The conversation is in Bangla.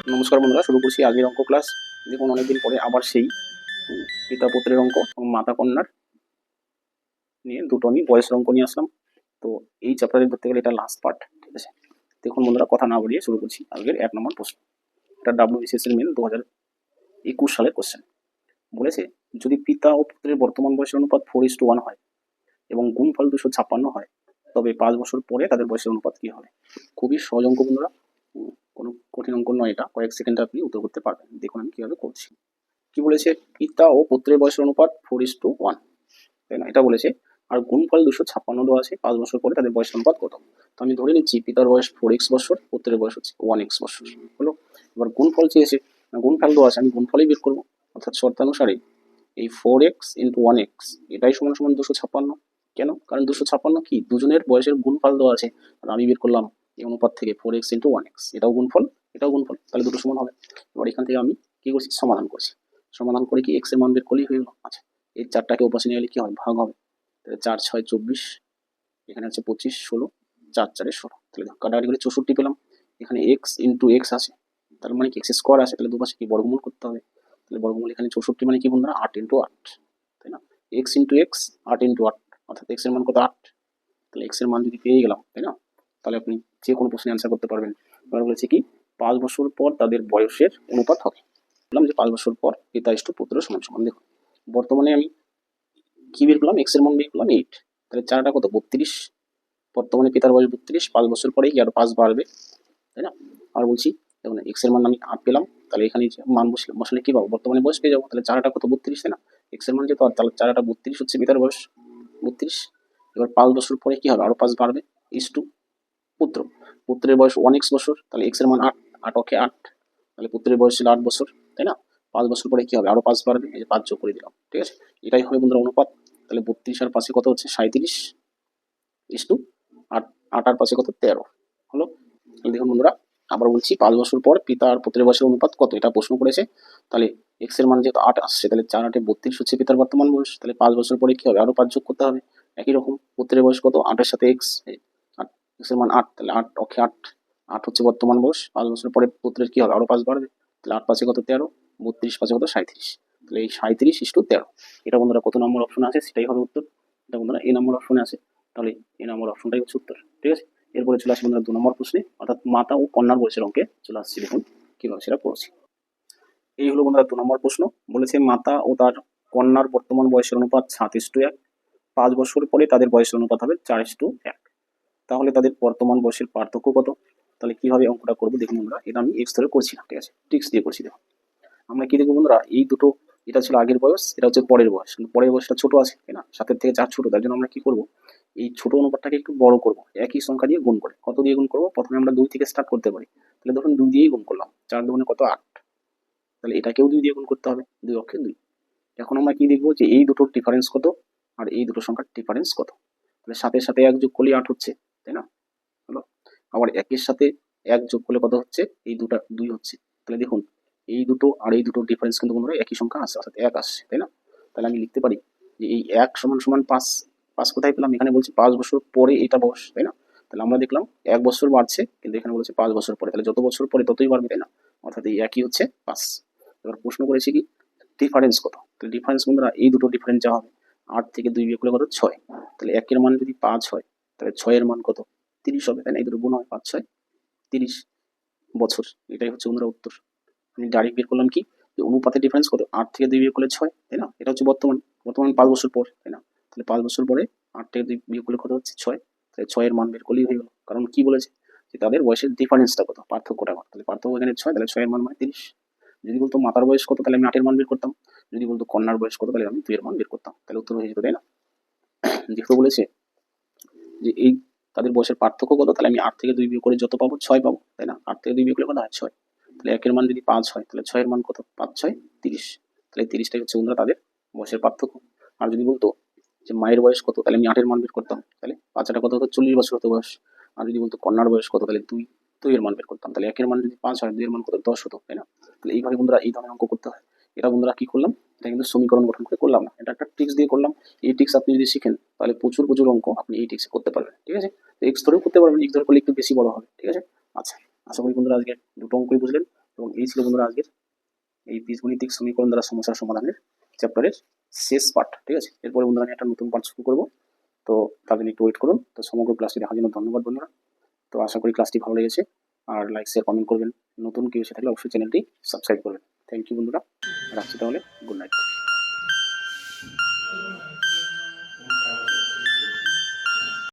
নমস্কার বন্ধুরা, শুরু করছি আজকের অঙ্ক ক্লাস। দেখুন, অনেকদিন পরে আবার সেই পিতা পুত্রের অঙ্ক এবং মাতা কন্যার নিয়ে দুটো নিয়ে বয়সের অঙ্ক নিয়ে আসলাম। তো এই চ্যাপ্টারে ধরতে গেলে এটা লাস্ট পার্ট, ঠিক আছে। দেখুন বন্ধুরা, কথা না বাড়িয়ে শুরু করছি আজকের 1 নম্বর প্রশ্ন। এটা WBCS এর মেন 2021 সালের কোশ্চেন। বলেছে, যদি পিতা ও পুত্রের বর্তমান বয়সের অনুপাত 4:1 হয় এবং গুণফল 256 হয়, তবে 5 বছর পরে তাদের বয়সের অনুপাত কি হবে? খুবই সহজ অঙ্ক বন্ধুরা, কোনো কঠিন অঙ্ক নয়, এটা কয়েক সেকেন্ডে আপনি উত্তর করতে পারবেন। দেখুন আমি কিভাবে করছি। কি বলেছে? পিতা ও পুত্রের বয়সের অনুপাত 4:1, তাই না? এটা বলেছে। আর গুণফল 256 দেওয়া আছে, 5 বছর পরে তাদের বয়সের অনুপাত কত? তো আমি ধরে নিচ্ছি পিতার বয়স 4x বছর, পুত্রের বয়স হচ্ছে 1x বছর। হলো। এবার গুণফল চেয়েছে, গুণফল দেওয়া আছে, আমি গুণফলই বের করবো। অর্থাৎ শর্তানুসারে এই 4x ইন্টু 1x এটাই সমান সমান 256। কেন? কারণ 256 কি, দুজনের বয়সের গুণফল দেওয়া আছে। আর আমি বের করলাম এই অনুপাত থেকে 4x ইন্টু 1x, এটাও গুণফল এটাও গুণফল, তাহলে দুটো সমান হবে। এবার এখান থেকে আমি কি করছি, সমাধান করছি। সমাধান করে কি এক্স এর মান বের করলেই হয়ে গেল। আচ্ছা, এই চারটাকে ওপাশে নিয়ে গেলে কি হবে, ভাগ হবে। তাহলে 4 6 24, এখানে আছে 25 16, 4 4 16, তাহলে কাটাকাটি করে 64 পেলাম। এখানে এক্স ইন্টু এক্স আছে, তার মানে কি এক্স স্কোয়ার আছে, তাহলে দুপাশে কি বর্গমূল করতে হবে। তাহলে বর্গমূল এখানে 64 মানে কি বন্ধুরা, 8 ইন্টু 8, তাই না? এক্স ইন্টু এক্স, 8 ইন্টু 8, অর্থাৎ এক্স এর মান কত, 8। তাহলে এক্স এর মান যদি পেয়ে গেলাম, তাই না, তাহলে আপনি যে কোনো প্রশ্নে অ্যান্সার করতে পারবেন। এবার বলেছে কি, 5 বছর পর তাদের বয়সের অনুপাত হবে। বললাম যে 5 বছর পর পিতা ইস্টু পুত্র সমান সমান। দেখুন বর্তমানে আমি কি বের করলাম, এক্স এর মান বের করলাম 8, তাহলে চারটা কত, 32। বর্তমানে পিতার বয়স 32, 5 বছর পরে কি আরো 5 বাড়বে, তাই না? আর বলছি দেখুন, এক্স এর মান আমি 8 পেলাম, তাহলে এখানে মান বসলে কি পাবো, বর্তমানে বয়স পেয়ে যাবো। তাহলে চারটা কত, 32, তাই না? এক্স এর মান যেহেতু, তাহলে চারটা 32 হচ্ছে পিতার বয়স 32। এবার 5 বছর পরে কি হবে, আরো 5 বাড়বে, ইস্টু পুত্র। পুত্রের বয়স 1x বছর, তাহলে এক্স এর মান 8, 8 ওকে 8, তাহলে পুত্রের বয়স ছিল 8 বছর, তাই না? 5 বছর পরে কি হবে, আরো 5 বাড়বে, এই যে 5 যোগ করে দিলাম, ঠিক আছে। এটাই হবে বন্ধুরা অনুপাত। তাহলে 32 আর 5 কত হচ্ছে, 37 ইস্টু 8, 8 আর 5 কত, 13 হলো। তাহলে দেখুন বন্ধুরা, আবার বলছি 5 বছর পর পিতা আর পুত্রের বয়সের অনুপাত কত, এটা প্রশ্ন করেছে। তাহলে এক্স এর মান যেহেতু 8 আসছে, তাহলে 4 8 32 হচ্ছে পিতার বর্তমান বয়স, তাহলে 5 বছর পরে কি হবে, আরো 5 যোগ করতে হবে। একই রকম পুত্রের বয়স কত, 8 এর সাথে এক্স, এক্স এর মান 8, তাহলে 8 ওকে 8, 8 হচ্ছে বর্তমান বয়স। 5 বছর পরে পুত্রের কি হবে, আরো 5 বাড়বে, তাহলে 8 5 কত, 13, 32 5 কত, 37, তাহলে এই 37 ইস্টু 13। এটা বন্ধুরা কত নম্বর অপশন আছে, সেটাই হবে উত্তর। এটা বন্ধুরা এই নম্বর অপশনে আছে, তাহলে এই নম্বর অপশনটাই হচ্ছে উত্তর, ঠিক আছে। এরপরে চলে আসি বন্ধুরা 2 নম্বর প্রশ্নে, অর্থাৎ মাতা ও কন্যার বয়সের অঙ্কে চলে আসছি। দেখুন কিভাবে সেটা করছি। এই হলো বন্ধুরা 2 নম্বর প্রশ্ন। বলেছে মাতা ও তার কন্যার বর্তমান বয়সের অনুপাত 7:1, 5 বছর পরে তাদের বয়সের অনুপাত হবে 4:1। তাহলে তাদের বর্তমান বয়সের পার্থক্য কত? তাহলে কিভাবে অঙ্কটা করবো দেখুন বন্ধুরা, এটা আমি এক্স ধরে করছি না, ঠিক আছে, ট্রিক্স দিয়ে করছি। দেখুন আমরা কি দেখবো বন্ধুরা, এই দুটো, এটা ছিল আগের বয়স, এটা হচ্ছে পরের বয়স, কিন্তু পরের বয়সটা ছোট আছে, তাই না, 7 থেকে 4 ছোট, তার জন্য আমরা কি করবো, এই ছোট অনুপাতটাকে একটু বড় করবো, একই সংখ্যা দিয়ে গুণ করে। কত দিয়ে গুণ করবো, প্রথমে আমরা 2 থেকে স্টার্ট করতে পারি। তাহলে ধরুন 2 দিয়েই গুণ করলাম, 4 2 কত, 8, তাহলে এটাকেও 2 দিয়ে গুণ করতে হবে, 2 অক্ষে 2। এখন আমরা কি দেখবো, যে এই দুটোর ডিফারেন্স কত আর এই দুটো সংখ্যার ডিফারেন্স কত। তাহলে 7 সাথে 1 যোগ করলে 8 হচ্ছে, তাই না, হলো। আবার 1 এর সাথে 1 যোগ করলে কত হচ্ছে, এই দুটা 2 হচ্ছে। তাহলে দেখুন এই দুটো আর এই দুটোর ডিফারেন্স কিন্তু বন্ধুরা একই সংখ্যা আসছে, অর্থাৎ 1 আসছে, তাই না। তাহলে আমি লিখতে পারি যে এই 1 সমান সমান 5। 5 কোথায় পেলাম, এখানে বলছে 5 বছর পরে এটা বয়স, তাই না। তাহলে আমরা দেখলাম 1 বছর বাড়ছে, কিন্তু এখানে বলেছে 5 বছর পরে, তাহলে যত বছর পরে ততই বাড়বে, তাই না, অর্থাৎ এই একই হচ্ছে 5। এবার প্রশ্ন করেছি কি, ডিফারেন্স কত। তাহলে ডিফারেন্স বন্ধুরা এই দুটো ডিফারেন্স যা হবে, 8 থেকে 2 বিয়োগ করলে কত, 6। তাহলে 1 এর মান যদি 5 হয়, তাহলে 6 এর মান কত, 30 হবে, তাই না। এই দুটো গুণ হয়, 5 6 30 বছর। এটাই হচ্ছে বন্ধুরা উত্তর। আমি ডাইরেক্ট বের করলাম কি, যে অনুপাতের ডিফারেন্স কত, 8 থেকে 2 বিয়োগ করলে 6, তাই না। এটা হচ্ছে বর্তমান 5 বছর পর, তাই না। তাহলে 5 বছর পরে 8 থেকে 2 বিয়োগ করলে কত হচ্ছে, 6। তাহলে 6 এর মান বের করলেই হয়ে গেল। কারণ কি বলেছে, যে তাদের বয়সের ডিফারেন্সটা কত, পার্থক্যটা কত। তাহলে পার্থক্য এখানে 6, তাহলে 6 এর মান মানে 30। যদি বলতো মাতার বয়স কত, তাহলে আমি 8 এর মান বের করতাম। যদি বলতো কন্যার বয়স কত, তাহলে আমি 2 এর মান বের করতাম। তাহলে উত্তর হয়ে যেত, তাই না। যেহেতু বলেছে যে এই তাদের বয়সের পার্থক্য কত, তাহলে আমি 8 থেকে 2 বিয়োগ করে যত পাবো 6 পাবো, তাই না। 8 থেকে 2 বিয়োগ করলে কত হয়, 6। তাহলে 1 এর মান যদি 5 হয়, তাহলে 6 এর মান কত, 5 6 30। তাহলে 30টাই হচ্ছে বন্ধুরা তাদের বয়সের পার্থক্য। আর যদি বলতো যে মায়ের বয়স কত, তাহলে আমি 8 এর মান বের করতাম, তাহলে 5 কত হতো, 40 বছর হতো বয়স। আর যদি বলতো কন্যার বয়স কত, তাহলে 2 এর মান বের করতাম, তাহলে 1 এর মান যদি 5 হয়, 2 এর মান কত, 10 হতো, তাই না। তাহলে এইভাবে বন্ধুরা এই ধরনের অঙ্ক করতে হয়। এটা বন্ধুরা কি করলাম, এটা কিন্তু সমীকরণ গঠন করে করলাম না, এটা একটা ট্রিক্স দিয়ে করলাম। এই ট্রিক্স আপনি যদি শিখেন, তাহলে প্রচুর প্রচুর অঙ্ক আপনি এই ট্রিক্সে করতে পারবেন, ঠিক আছে। তো এক্স ধরেও করতে পারবেন, এক্স ধরে করলে একটু বেশি বড় হবে, ঠিক আছে। আচ্ছা, আশা করি বন্ধুরা আজকে দুটো অঙ্কই বুঝলেন। এবং এই ছিল বন্ধুরা আজকের এই বীজগণিতিক সমীকরণ দ্বারা সমস্যার সমাধানের চ্যাপ্টারের শেষ পার্ট। ঠিক আছে, এরপরে বন্ধুরা আমি একটা নতুন পার্ট শুরু করবো, তো তার জন্য একটু ওয়েট করুন। তো সমগ্র ক্লাসটি দেখার জন্য ধন্যবাদ বন্ধুরা। তো আশা করি ক্লাসটি ভালো লেগেছে, আর লাইক শেয়ার কমেন্ট করবেন। নতুন কেউ এসে থাকলে অবশ্যই চ্যানেলটি সাবস্ক্রাইব করবেন। থ্যাংক ইউ বন্ধুরা, রাখছি তাহলে, গুড নাইট।